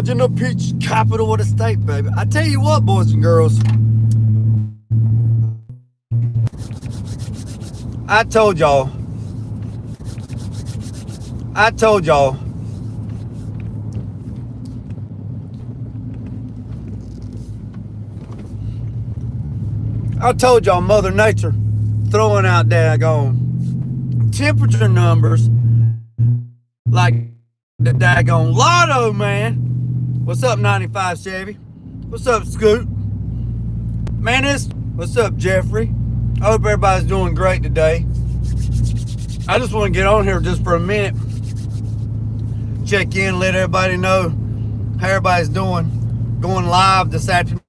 Georgia, the peach capital of the state, baby. I tell you what, boys and girls. I told y'all. I told y'all. I told y'all Mother Nature throwing out daggone temperature numbers like the daggone lotto, man. What's up, 95 Chevy? What's up, Scoot? Man, what's up, Jeffrey? I hope everybody's doing great today. I just want to get on here just for a minute. Check in, let everybody know how everybody's doing. Going live this afternoon,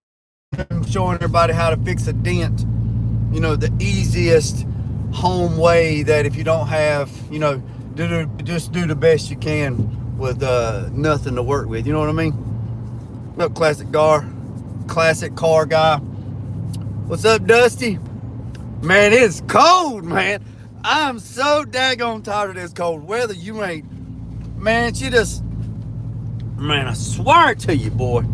showing everybody how to fix a dent. You know, the easiest home way that if you don't have, you know, just do the best you can with nothing to work with. You know what I mean? What's up, classic car guy? What's up, Dusty? Man, it's cold, man. I'm so daggone tired of this cold weather. You ain't, man, man, I swear to you, boy.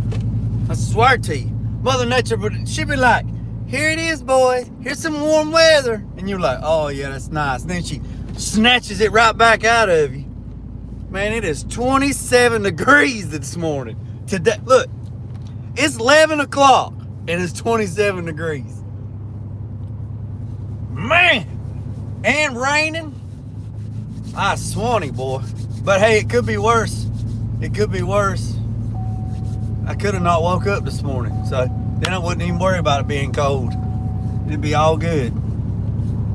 I swear to you. Mother Nature, but she be like, here it is, boys. Here's some warm weather. And you're like, oh, yeah, that's nice. And then she snatches it right back out of you. Man, it is 27 degrees this morning. Today, look, it's 11 o'clock and it's 27 degrees. Man, and raining. I swanny, boy. But hey, it could be worse. It could be worse. I could have not woke up this morning, so then I wouldn't even worry about it being cold. It'd be all good.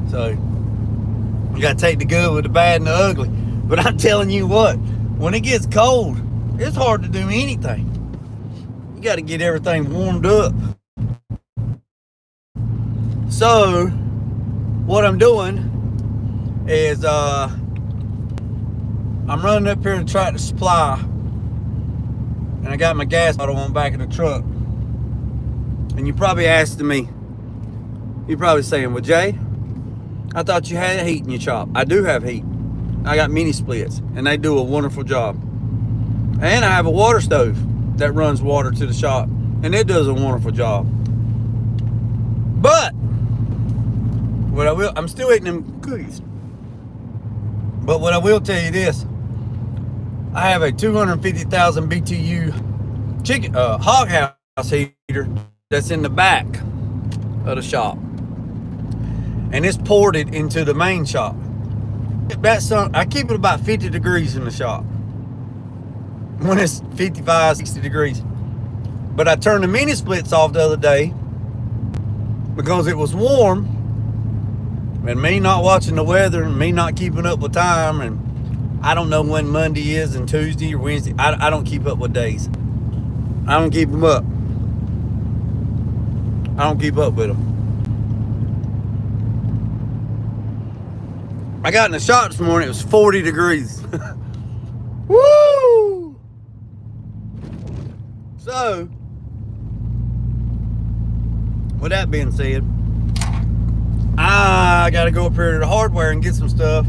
So you gotta take the good with the bad and the ugly. But I'm telling you what, when it gets cold, it's hard to do anything. You gotta get everything warmed up. So what I'm doing is I'm running up here to Tractor Supply, and I got my gas bottle on back of the truck. And you're probably asking me, you're probably saying, well, Jay, I thought you had heat in your shop. I do have heat. I got mini splits, and they do a wonderful job. And I have a water stove that runs water to the shop, and it does a wonderful job. But what I'm still eating them cookies. But what I will tell you this, I have a 250,000 BTU hog house heater that's in the back of the shop, and it's ported into the main shop. I keep it about 50 degrees in the shop when it's 55, 60 degrees. But I turned the mini splits off the other day because it was warm, and me not watching the weather and me not keeping up with time, and I don't know when Monday is and Tuesday or Wednesday. I don't keep up with days. I don't keep them up. I don't keep up with them. I got in the shop this morning, it was 40 degrees. Woo! So, with that being said, I gotta go up here to the hardware and get some stuff.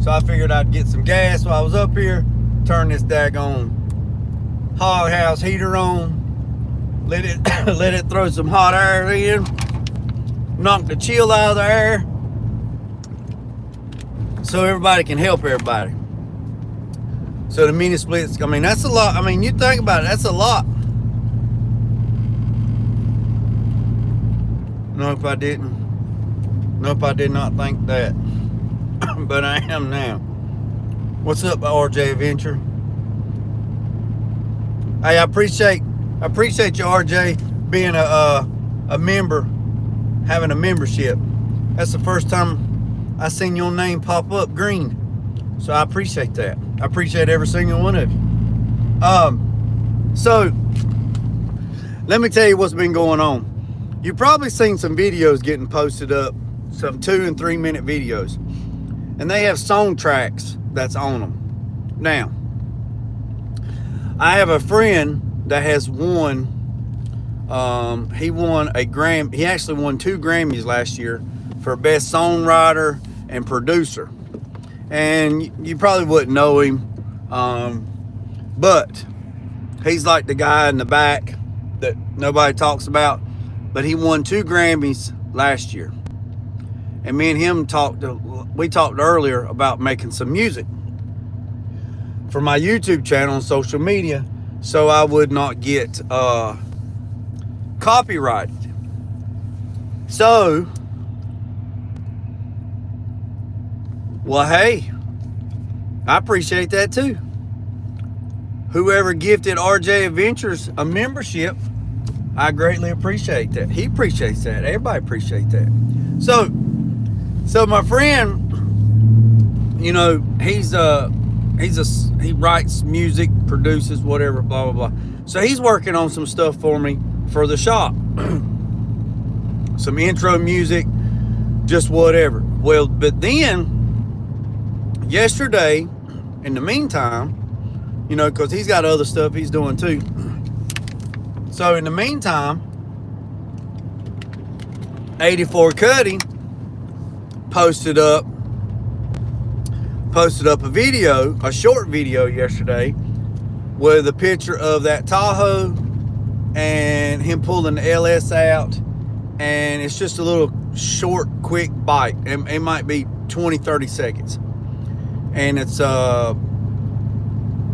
So I figured I'd get some gas while I was up here, turn this daggone hog house heater on, let it throw some hot air in, knock the chill out of the air, so everybody can help everybody. So the mini splits, I mean, that's a lot. I mean, you think about it, that's a lot. Nope, I didn't. Nope, I did not think that. But I am now. What's up, RJ Adventure? Hey, I appreciate you, RJ, being a member, having a membership. That's the first time I seen your name pop up green. So I appreciate that. I appreciate every single one of you. So let me tell you what's been going on. You've probably seen some videos getting posted up, some 2 and 3 minute videos, and they have song tracks that's on them. Now, I have a friend that has won, he won a Grammy. He actually won 2 Grammys last year for best songwriter and producer. And you probably wouldn't know him, but He's like the guy in the back that nobody talks about, but he won 2 Grammys last year. And me and him talked earlier about making some music for my YouTube channel and social media, so I would not get copyrighted. So, well, hey, I appreciate that too. Whoever gifted RJ Adventures a membership, I greatly appreciate that. He appreciates that. Everybody appreciates that. So my friend, you know, he writes music, produces, whatever, blah, blah, blah. So he's working on some stuff for me for the shop. Some intro music, just whatever. Well, but then yesterday, in the meantime, you know, because he's got other stuff he's doing too. So in the meantime, 84 Cuddy posted up a video, a short video yesterday with a picture of that Tahoe and him pulling the LS out, and it's just a little short, quick bite. It might be 20-30 seconds, and it's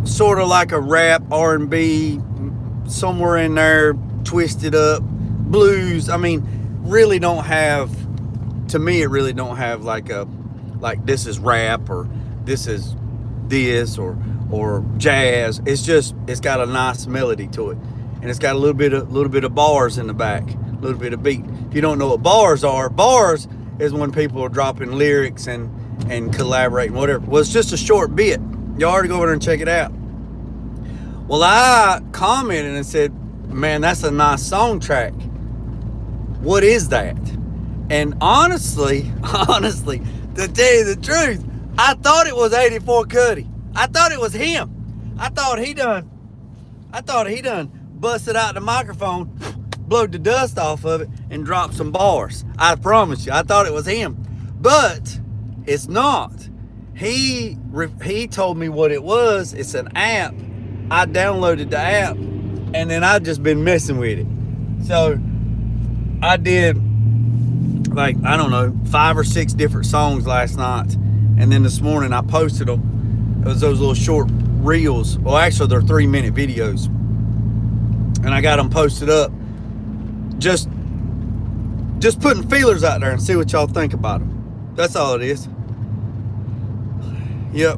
sort of like a rap, R&B, somewhere in there, twisted up, blues. I mean, really don't have, to me, it really don't have like this is rap or this is this or jazz. It's just, it's got a nice melody to it, and it's got a little bit of bars in the back, a little bit of beat. If you don't know what bars are, bars is when people are dropping lyrics and collaborating, whatever. Well, it's just a short bit. Y'all already go over there and check it out. Well, I commented and said, man, that's a nice song track. What is that? And honestly, to tell you the truth, I thought it was 84 Cuddy. I thought it was him. I thought he done busted out the microphone, blowed the dust off of it, and dropped some bars. I promise you, I thought it was him. But it's not. He told me what it was. It's an app. I downloaded the app, and then I've just been messing with it. So I did, like, I don't know, 5 or 6 different songs last night, and then this morning I posted them. It was those little short reels. Well, actually, they're 3-minute videos, and I got them posted up. Just putting feelers out there and see what y'all think about them. That's all it is. Yep.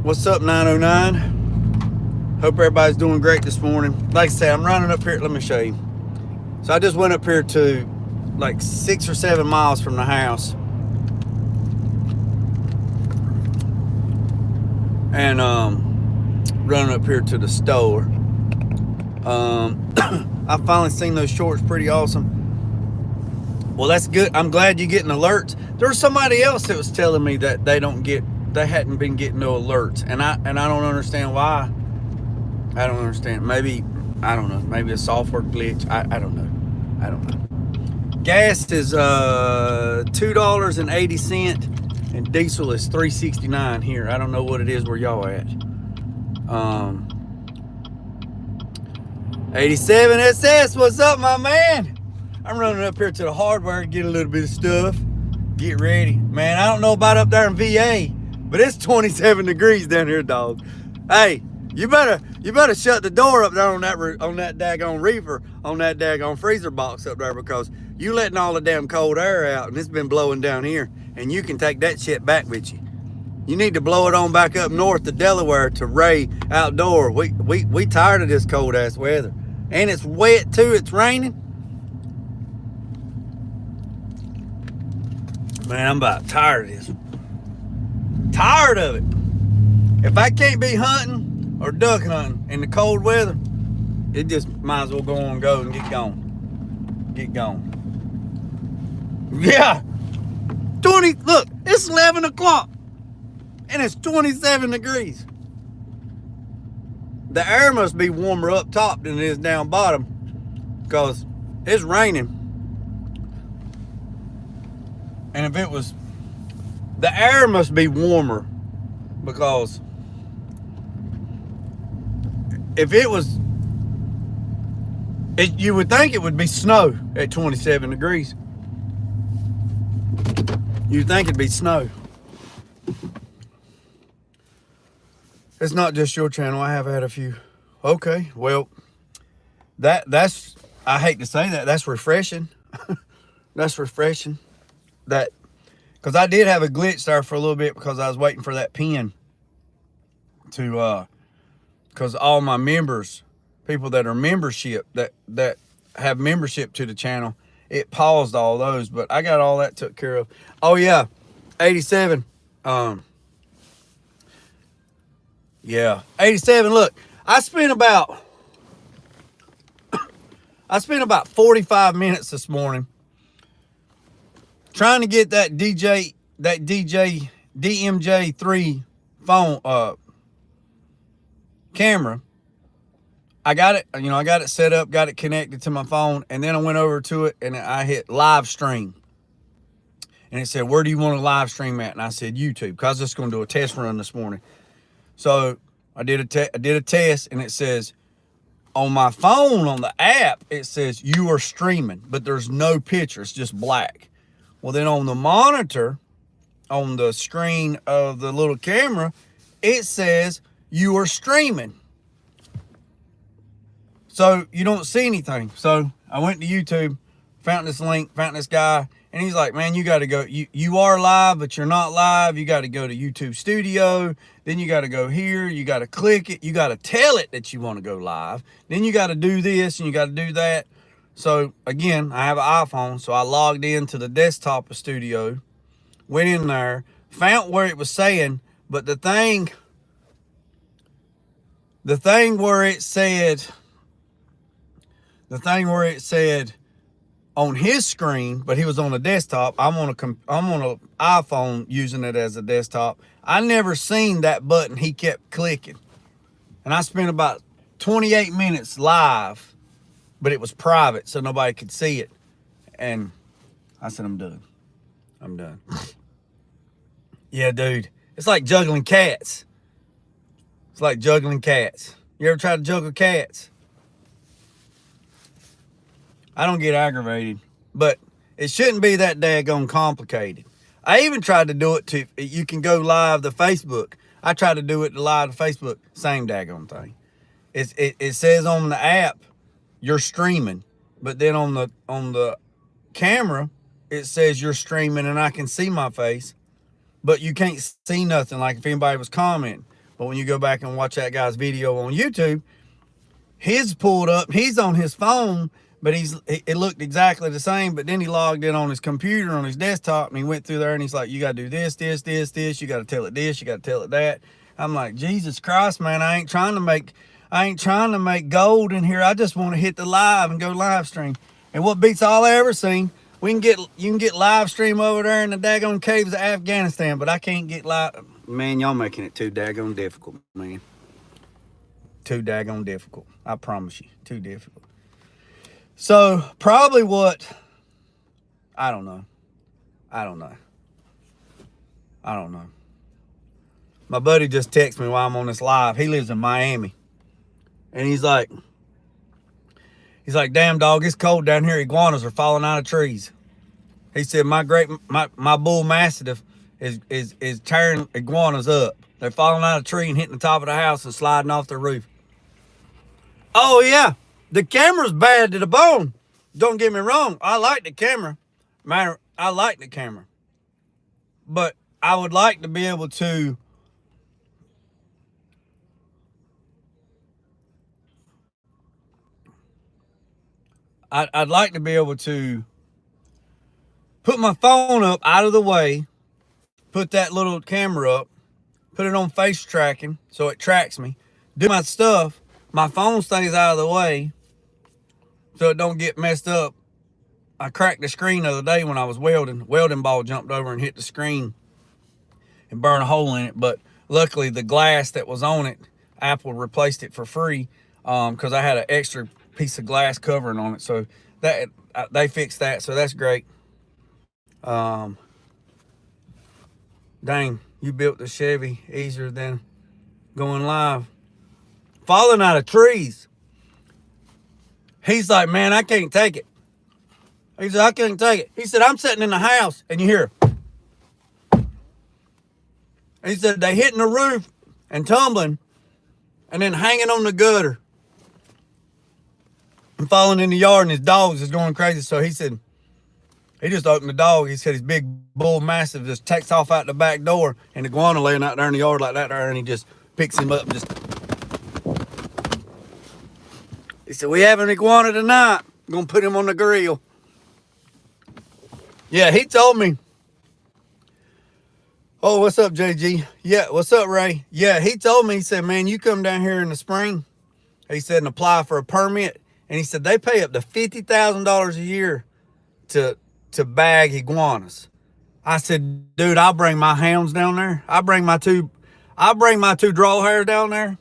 What's up, 909? Hope everybody's doing great this morning. Like I said, I'm running up here. Let me show you. So I just went up here to like 6 or 7 miles from the house, and running up here to the store. I finally seen those shorts. Pretty awesome. Well, that's good. I'm glad you're getting alerts. There was somebody else that was telling me that they hadn't been getting no alerts, and I don't understand why. I don't understand. Maybe, I don't know. Maybe a software glitch. I don't know. Gas is $2.80, and diesel is $3.69 here. I don't know what it is where y'all at. 87SS, what's up, my man? I'm running up here to the hardware to get a little bit of stuff. Get ready. Man, I don't know about up there in VA, but it's 27 degrees down here, dog. Hey, you better shut the door up there on that daggone reefer, on that daggone freezer box up there, because you letting all the damn cold air out, and it's been blowing down here, and you can take that shit back with you. You need to blow it on back up north to Delaware to Ray Outdoor. We tired of this cold ass weather, and it's wet too. It's raining. Man, I'm about tired of this. Tired of it. If I can't be hunting or duck hunting in the cold weather, it just might as well go on go and get gone. Get gone. Yeah. Look, it's 11 o'clock and it's 27 degrees. The air must be warmer up top than it is down bottom, because it's raining. And if it was, the air must be warmer, because if it was, you would think it would be snow at 27 degrees. You'd think it'd be snow. It's not just your channel. I have had a few. Okay, well, that's, I hate to say that, that's refreshing. That's refreshing. That, because I did have a glitch there for a little bit because I was waiting for that pin to, because all my members, people that are membership, that have membership to the channel, it paused all those, but I got all that took care of. Oh yeah, 87. Yeah, 87. Look, I spent about 45 minutes this morning trying to get that DMJ3 phone camera. I got it, I got it set up, got it connected to my phone, and then I went over to it and I hit live stream. And it said, where do you want to live stream at? And I said, YouTube, because I was just going to do a test run this morning. So I did a test, and it says, on my phone, on the app, it says you are streaming, but there's no picture. It's just black. Well, then on the monitor, on the screen of the little camera, it says you are streaming. So you don't see anything. So I went to YouTube, found this link, found this guy, and he's like, man, you got to go. You are live, but you're not live. You got to go to YouTube Studio. Then you got to go here. You got to click it. You got to tell it that you want to go live. Then you got to do this and you got to do that. So again, I have an iPhone. So I logged into the desktop of Studio, went in there, found where it was saying, but the thing where it said on his screen, but he was on a desktop. I'm on a iPhone using it as a desktop. I never seen that button. He kept clicking, and I spent about 28 minutes live, but it was private, so nobody could see it. And I said, I'm done. I'm done. Yeah, dude, it's like juggling cats. It's like juggling cats. You ever try to juggle cats? I don't get aggravated, but it shouldn't be that daggone complicated. I even tried to do it to, you can go live to Facebook. I tried to do it to live to Facebook, same daggone thing. It says on the app, you're streaming, but then on the camera, it says you're streaming and I can see my face, but you can't see nothing like if anybody was commenting. But when you go back and watch that guy's video on YouTube, his pulled up, he's on his phone, but it looked exactly the same, but then he logged in on his computer, on his desktop, and he went through there and he's like, you got to do this, this, this, this. You got to tell it this, you got to tell it that. I'm like, Jesus Christ, man, I ain't trying to make gold in here. I just want to hit the live and go live stream. And what beats all I ever seen, you can get live stream over there in the daggone caves of Afghanistan, but I can't get live. Man, y'all making it too daggone difficult, man. Too daggone difficult. I promise you, too difficult. So probably I don't know. My buddy just texted me while I'm on this live. He lives in Miami. And he's like, damn dog, it's cold down here. Iguanas are falling out of trees. He said, my bull mastiff is tearing iguanas up. They're falling out of a tree and hitting the top of the house and sliding off the roof. Oh yeah. The camera's bad to the bone. Don't get me wrong. I like the camera. Man, I like the camera. But I would like to be able to I'd like to be able to put my phone up out of the way, put that little camera up, put it on face tracking so it tracks me, do my stuff, my phone stays out of the way so it don't get messed up. I cracked the screen the other day when I was welding. Welding ball jumped over and hit the screen and burned a hole in it. But luckily the glass that was on it, Apple replaced it for free because I had an extra piece of glass covering on it. So that they fixed that. So that's great. Dang, you built the Chevy easier than going live. falling out of trees. He's like, man, I can't take it. He said, I can't take it. He said, I'm sitting in the house and you hear. He said, they hitting the roof and tumbling and then hanging on the gutter and falling in the yard, and his dogs is going crazy. So he said, he just opened the dog. He said his big bull mastiff just takes off out the back door, and the iguana laying out there in the yard like that there, and he just picks him up and just. He said, we have an iguana tonight. I'm gonna put him on the grill. Yeah, he told me. Oh, what's up, JG? Yeah, what's up, Ray? Yeah, he told me, he said, man, you come down here in the spring, he said, and apply for a permit. And he said, they pay up to $50,000 a year to bag iguanas. I said, dude, I'll bring my hounds down there. I'll bring my two draw hairs down there,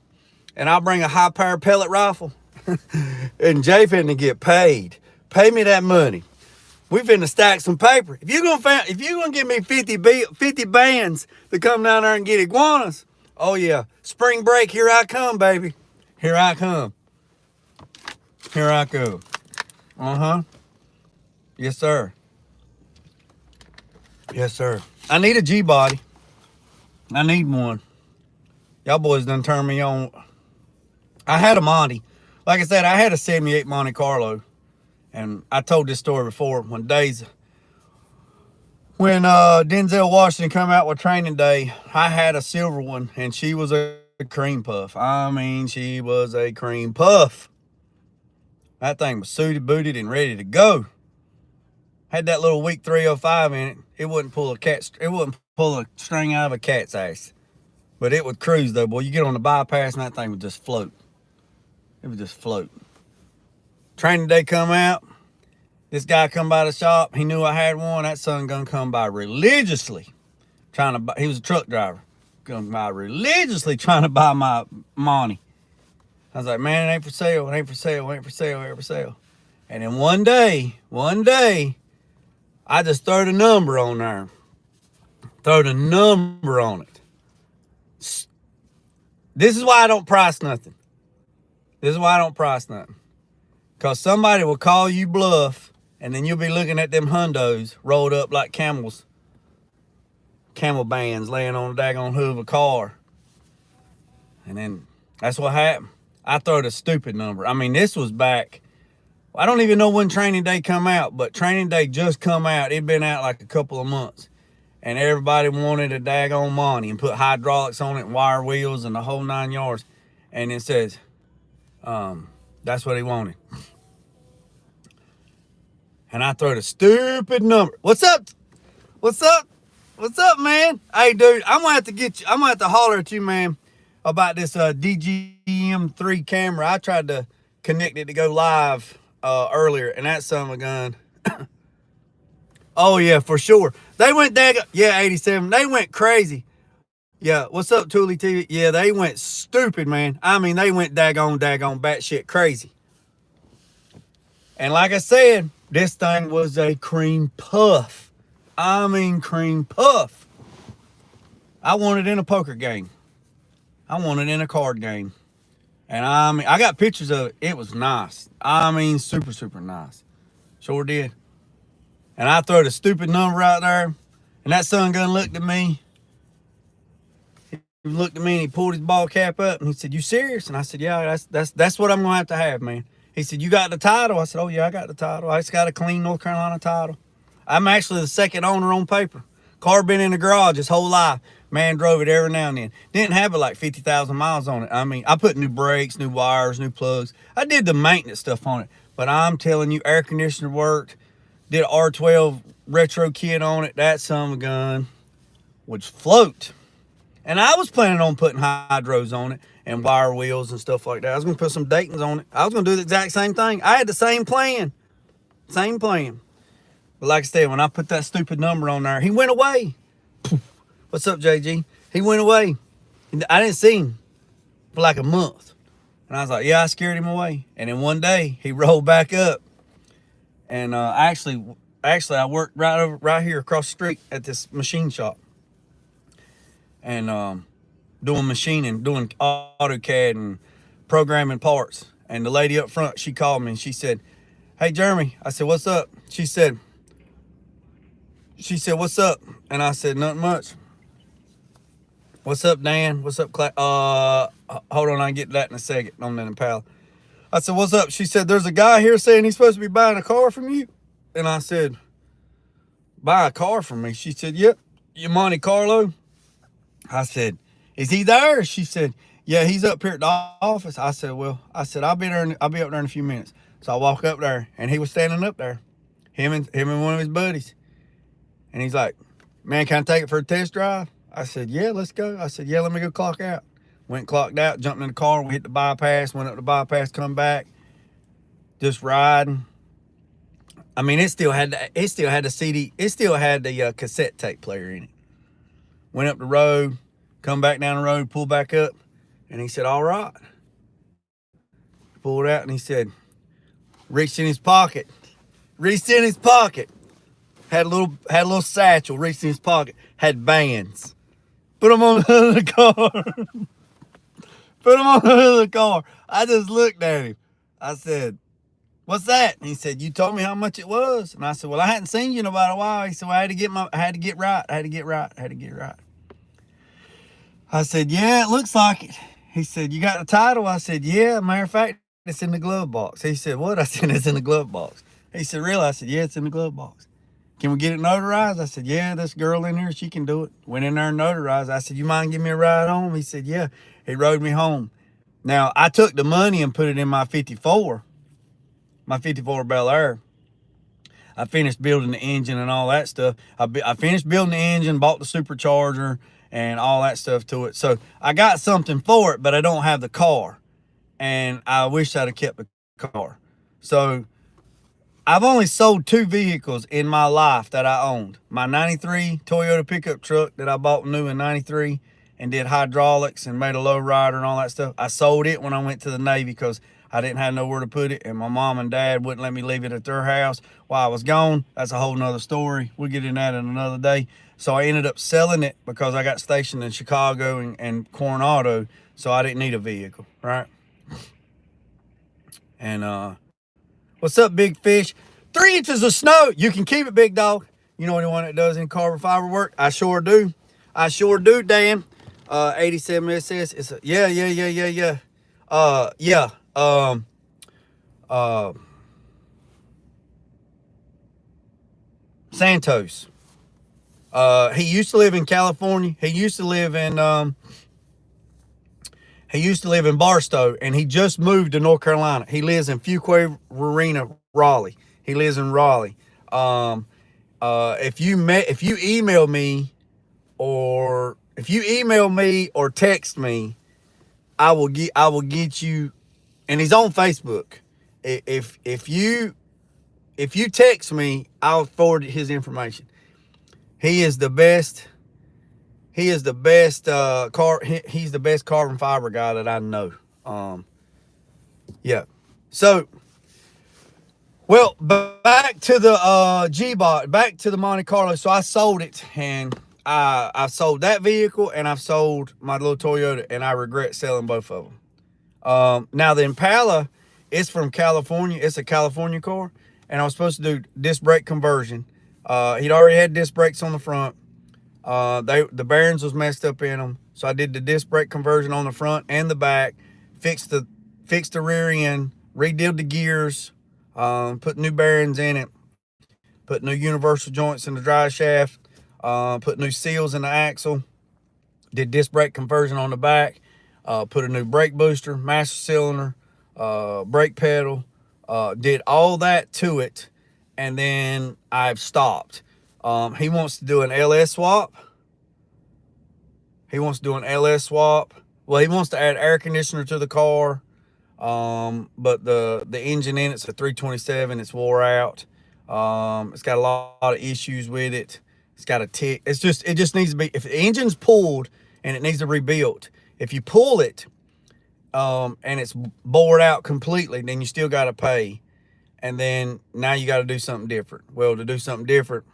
and I'll bring a high power pellet rifle. And Jay finna get paid. Pay me that money. We finna stack some paper. If you're gonna give me 50 bands to come down there and get iguanas, oh yeah, spring break, here I come, baby. Here I come. Here I go. Yes, sir. Yes, sir. I need a G-body. I need one. Y'all boys done turned me on. I had a Monte. Like I said, I had a 78 Monte Carlo. And I told this story before. When Denzel Washington come out with Training Day, I had a silver one, and she was a cream puff. I mean, she was a cream puff. That thing was suited, booted, and ready to go. Had that little weak 305 in it. It wouldn't pull a string out of a cat's ass. But it would cruise though, boy. You get on the bypass and that thing would just float. It would just float. Training Day come out. This guy come by the shop. He knew I had one. That son gonna come by religiously. He was a truck driver. Come by religiously trying to buy my Monte. I was like, man, it ain't for sale. It ain't for sale. It ain't for sale. It ain't for sale. And then one day, I just threw the number on there. Throw the number on it. This is why I don't price nothing. Because somebody will call you bluff, and then you'll be looking at them hundos rolled up like camel bands laying on the daggone hood of a car. And then that's what happened. I throw the stupid number. I mean, this was back. I don't even know when Training Day come out, but Training Day just come out. It'd been out like a couple of months. And everybody wanted a daggone Monte and put hydraulics on it and wire wheels and the whole 9 yards. And it says, that's what he wanted. And I throw the stupid number. What's up? What's up? What's up, man? Hey, dude, I'm gonna have to holler at you, man, about this DGM3 camera. I tried to connect it to go live earlier, and that son of a gun. Oh yeah, for sure. They went 87. They went crazy. Yeah, what's up, Thule TV? Yeah, they went stupid, man. I mean, they went daggone batshit crazy. And like I said, this thing was a cream puff. I mean, cream puff. I won it in a poker game. I won it in a card game. And I mean, I got pictures of it. It was nice. I mean, super, super nice. Sure did. And I throw the stupid number out there, and that son gun looked at me. He looked at me and he pulled his ball cap up and he said, "You serious?" And I said, "Yeah, that's what I'm gonna have, man." He said, "You got the title?" I said, "Oh yeah, I got the title. I just got a clean North Carolina title. I'm actually the second owner on paper. Car been in the garage his whole life. Man drove it every now and then. Didn't have it like 50,000 miles on it. I mean, I put new brakes, new wires, new plugs. I did the maintenance stuff on it. But I'm telling you, air conditioner worked. Did an R12 retro kit on it. That son of a gun would float. And I was planning on putting hydros on it and wire wheels and stuff like that. I was going to put some Daytons on it. I was going to do the exact same thing. I had the same plan. Same plan. But like I said, when I put that stupid number on there, he went away. What's up, JG? He went away. I didn't see him for like a month. And I was like, yeah, I scared him away. And then one day, he rolled back up. And actually, I worked right here across the street at this machine shop. And doing machining, doing AutoCAD and programming parts. And the lady up front, she called me and she said, "Hey, Jeremy." I said, "What's up?" She said, "What's up?" And I said, "Nothing much." "What's up, Dan? What's up, hold on, I can get to that in a second on that Impala." I said, "What's up?" She said, "There's a guy here saying he's supposed to be buying a car from you." And I said, "Buy a car from me?" She said, "Yep, you Monte Carlo." I said, "Is he there?" She said, "Yeah, he's up here at the office." I said, "Well," I said, I'll be up there in a few minutes." So I walk up there, and he was standing up there, him and one of his buddies. And he's like, "Man, can I take it for a test drive?" I said, "Yeah, let's go." I said, "Yeah, let me go clock out." Went clocked out, jumped in the car, we hit the bypass, went up the bypass, come back, just riding. I mean, it still had the CD, it still had the cassette tape player in it. Went up the road, come back down the road, pull back up, and he said, "All right." Pulled out and he said, reached in his pocket, had a little satchel, reached in his pocket, had bands. Put them on the hood of the car. Put them on the hood of the car. I just looked at him. I said, "What's that?" And he said, "You told me how much it was." And I said, "Well, I hadn't seen you in about a while." He said, "Well, I had to get right. I said, "Yeah, it looks like it." He said, "You got the title?" I said, "Yeah, matter of fact, it's in the glove box." He said, "What?" I said, "It's in the glove box." He said, "Really?" I said, "Yeah, it's in the glove box." "Can we get it notarized?" I said, "Yeah, this girl in here, she can do it." Went in there and notarized. I said, "You mind giving me a ride home?" He said, "Yeah." He rode me home. Now, I took the money and put it in my 54 Bel Air. I finished building the engine and all that stuff. I finished building the engine, bought the supercharger and all that stuff to it. So I got something for it, but I don't have the car. And I wish I'd have kept the car. So I've only sold 2 vehicles in my life that I owned. My 93 Toyota pickup truck that I bought new in 93 and did hydraulics and made a low rider and all that stuff. I sold it when I went to the Navy because I didn't have nowhere to put it, and my mom and dad wouldn't let me leave it at their house while I was gone. That's a whole nother story. We'll get in that in another day. So I ended up selling it because I got stationed in Chicago and Coronado, so I didn't need a vehicle, right? And what's up, Big Fish? 3 inches of snow. You can keep it, big dog. You know anyone that does in carbon fiber work? I sure do. Dan. 87 SS. It's a, yeah. Yeah. Santos. He used to live in California. He used to live in Barstow, and he just moved to North Carolina. He lives in Fuquay Arena, Raleigh. He lives in Raleigh. If you email me or text me, I will get you. And he's on Facebook. If you text me, I'll forward his information. He is the best. He's the best carbon fiber guy that I know. Yeah. So, well, back to the G-Bot, back to the Monte Carlo. So I sold it, and I sold that vehicle, and I've sold my little Toyota, and I regret selling both of them. Now the Impala is from California. It's a California car, and I was supposed to do disc brake conversion. He'd already had disc brakes on the front. The bearings was messed up in them, so I did the disc brake conversion on the front and the back, fixed the rear end, redid the gears, put new bearings in it, put new universal joints in the drive shaft, put new seals in the axle, did disc brake conversion on the back, put a new brake booster, master cylinder, brake pedal, did all that to it, and then I've stopped. He wants to do an LS swap. Well, he wants to add air conditioner to the car. But the engine in it's a 327. It's wore out. It's got a lot of issues with it. It's got a tick. It just needs to be, if the engine's pulled and it needs to be rebuilt, if you pull it, and it's bored out completely, then you still got to pay. And then now you got to do something different. Well, to do something different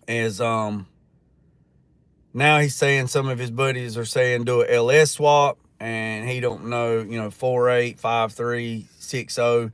is, now he's saying, some of his buddies are saying do a LS swap. and he don't know, 4.8, 5.3, 6.0.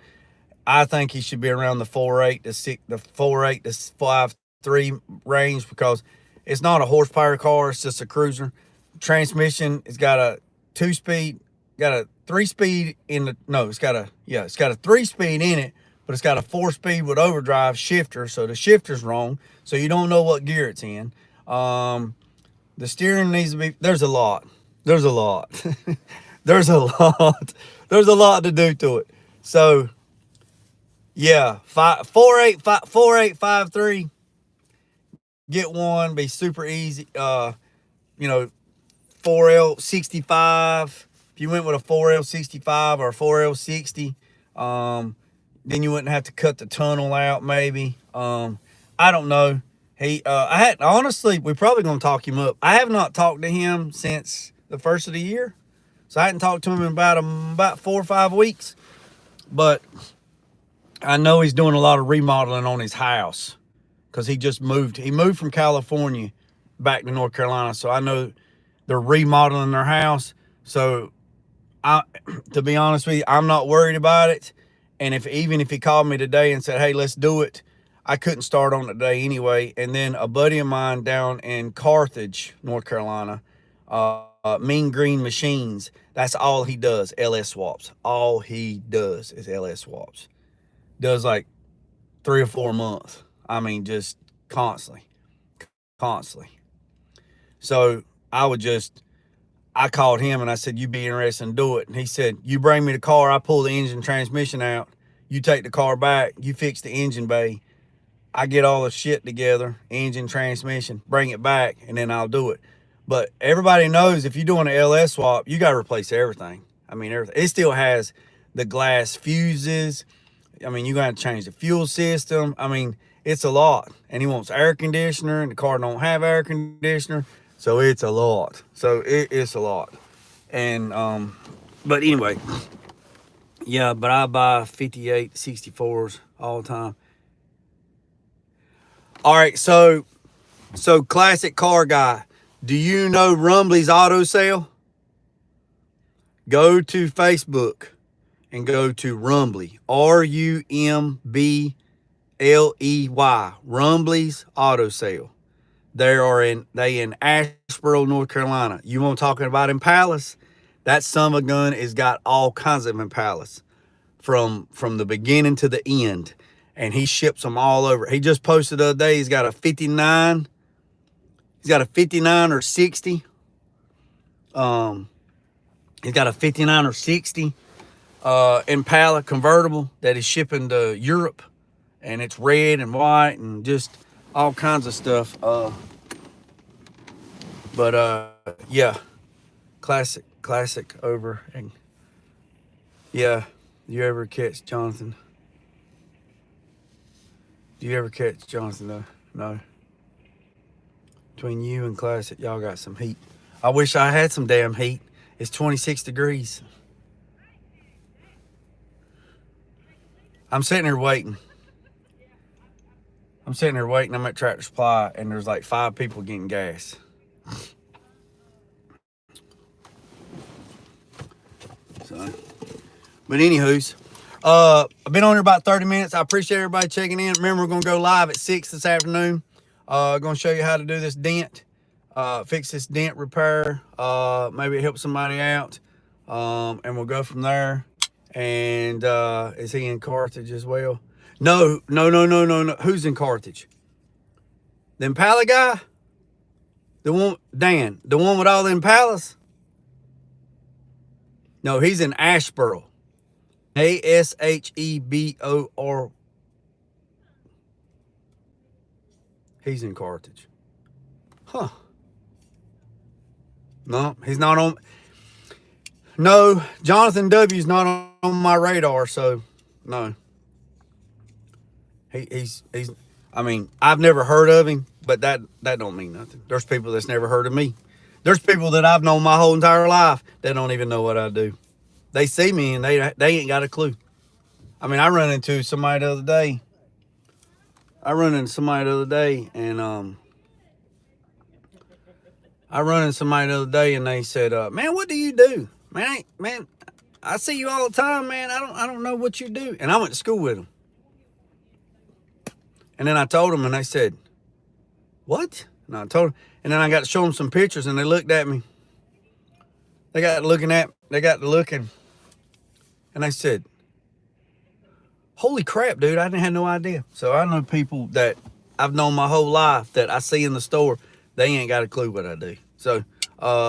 I think he should be around the 4.8 to 6, the 4.8 to 5.3 range, because it's not a horsepower car. It's just a cruiser. Transmission, it's got a 2-speed, got a 3-speed in the, no, it's got a 3-speed in it, but it's got a 4-speed with overdrive shifter. So the shifter's wrong. So you don't know what gear it's in. The steering needs to be, there's a lot. There's a lot. There's a lot. There's a lot to do to it. So yeah, 4.8, 4.8, 5.3. Get one, be super easy. 4L65. If you went with a 4L65 or a 4L60, then you wouldn't have to cut the tunnel out, maybe. I don't know. Honestly, we're probably gonna talk him up. I have not talked to him since the first of the year, so I hadn't talked to him in about 4 or 5 weeks. But I know he's doing a lot of remodeling on his house, because he just moved. He moved from California back to North Carolina, so I know they're remodeling their house. So to be honest with you, I'm not worried about it. And even if he called me today and said, hey, let's do it, I couldn't start on it today anyway. And then a buddy of mine down in Carthage, North Carolina, Mean Green Machines, that's all he does, LS swaps. All he does is LS swaps. Does like 3 or 4 months. I mean, just constantly. So I called him and I said, you be interested in do it. And he said, you bring me the car, I pull the engine transmission out, you take the car back, you fix the engine bay, I get all the shit together, engine, transmission, bring it back, and then I'll do it. But everybody knows if you're doing an LS swap, you got to replace everything. I mean, everything. It still has the glass fuses. I mean, you got to change the fuel system. I mean, it's a lot. And he wants air conditioner, and the car don't have air conditioner. So it's a lot. It's a lot. And, but anyway, yeah, but I buy 58, 64s all the time. All right, so classic car guy. Do you know Rumbly's Auto Sale? Go to Facebook and go to Rumbly, Rumbley, Rumbly's Auto Sale. They in Asheboro, North Carolina. You want talking about Impalas? That son of a gun has got all kinds of Impalas from the beginning to the end, and he ships them all over. He just posted the other day. He's got a 59. He's got a 59 or 60. He's got a 59 or 60 Impala convertible that is shipping to Europe, and it's red and white and just all kinds of stuff. Yeah, classic over. And yeah, you ever catch Jonathan? Do you ever catch Jonathan though? No. Between you and Classic, y'all got some heat. I wish I had some damn heat. It's 26 degrees. I'm sitting here waiting. I'm at Tractor Supply, and there's like 5 people getting gas. So, but anywho's, I've been on here about 30 minutes. I appreciate everybody checking in. Remember, we're going to go live at 6 this afternoon. Going to show you how to do this dent, fix this dent repair. Maybe help somebody out. And we'll go from there. And is he in Carthage as well? No. Who's in Carthage? The Impala guy? The one, Dan, the one with all the Impalas? No, he's in Asheboro. Ashebor. He's in Carthage. Huh. No, he's not on. No, Jonathan W's not on my radar, so no. He's I mean, I've never heard of him, but that don't mean nothing. There's people that's never heard of me. There's people that I've known my whole entire life that don't even know what I do. They see me and they ain't got a clue. I mean, I run into somebody the other day. And they said, man, what do you do? Man, I see you all the time, man. I don't know what you do. And I went to school with them. And then I told them, and they said, what? And I told them, and then I got to show them some pictures, and they looked at me. They got to looking, and they said, holy crap, dude, I didn't have no idea. So I know people that I've known my whole life that I see in the store, they ain't got a clue what I do. So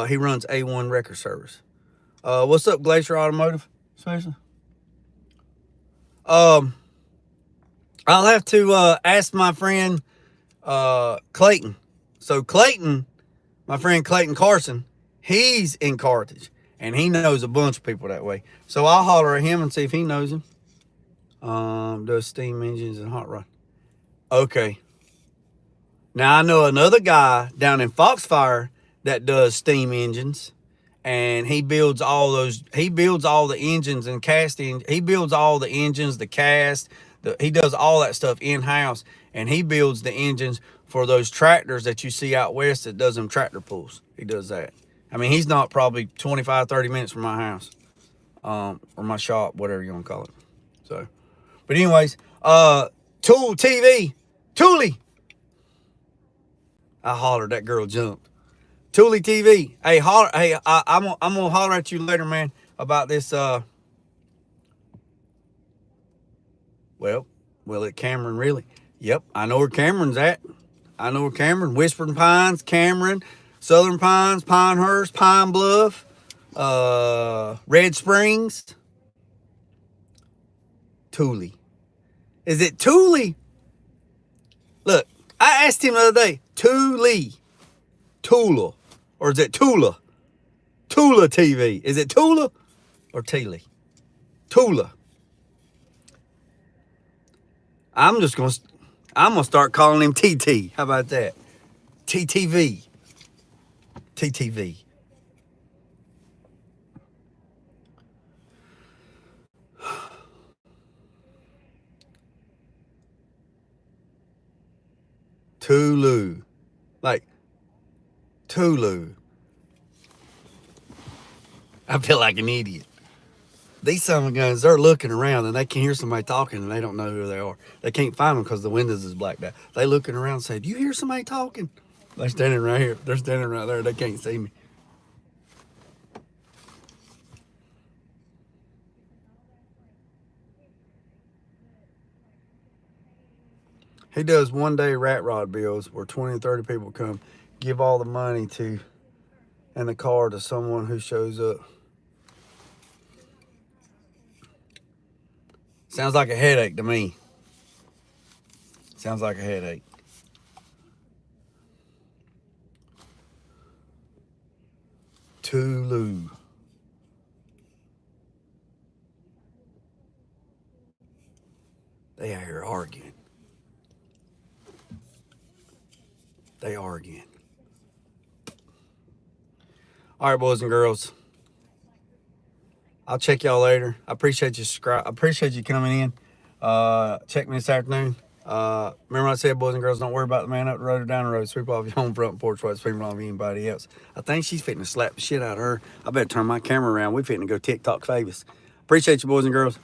he runs A1 Record Service. What's up, Glacier Automotive? Especially. I'll have to ask my friend Clayton. So Clayton, my friend Clayton Carson, he's in Carthage, and he knows a bunch of people that way. So I'll holler at him and see if he knows him. Does steam engines and hot rod. Okay. Now I know another guy down in Foxfire that does steam engines, and he builds all those. He builds all the engines and casting. He builds all the engines, the cast. He does all that stuff in house, and he builds the engines for those tractors that you see out west that does them tractor pulls. He does that. I mean, he's not probably 25, 30 minutes from my house, or my shop, whatever you want to call it. So, but anyways, Tool TV, Thule. I hollered, that girl jumped. Thule TV. Hey, holler. Hey, I'm gonna holler at you later, man, about this. Well, at Cameron, really. Yep, I know where Cameron's at. I know where Cameron, Whispering Pines, Cameron, Southern Pines, Pinehurst, Pine Bluff, Red Springs. Thule. Is it Thule? Look, I asked him the other day, Tula, or is it Tula? Tula TV. Is it Tula or Tule? Tula. I'm gonna start calling him TT. How about that? TTV. TTV. Tulu. Like Tulu. I feel like an idiot. These son of guns, they're looking around and they can hear somebody talking and they don't know who they are. They can't find them because the windows is blacked out. They looking around and say, do you hear somebody talking? They're standing right here. They're standing right there. They can't see me. He does one-day rat rod bills where 20 and 30 people come, give all the money to and the car to someone who shows up. Sounds like a headache to me. Sounds like a headache. Tulu. They out here arguing. They arguing. All right, boys and girls. I'll check y'all later. I appreciate you coming in. Check me this afternoon. Remember I said, boys and girls, don't worry about the man up the road or down the road. Sweep off your home front porch while it's sweeping off anybody else. I think she's fitting to slap the shit out of her. I better turn my camera around. We fitting to go TikTok famous. Appreciate you, boys and girls.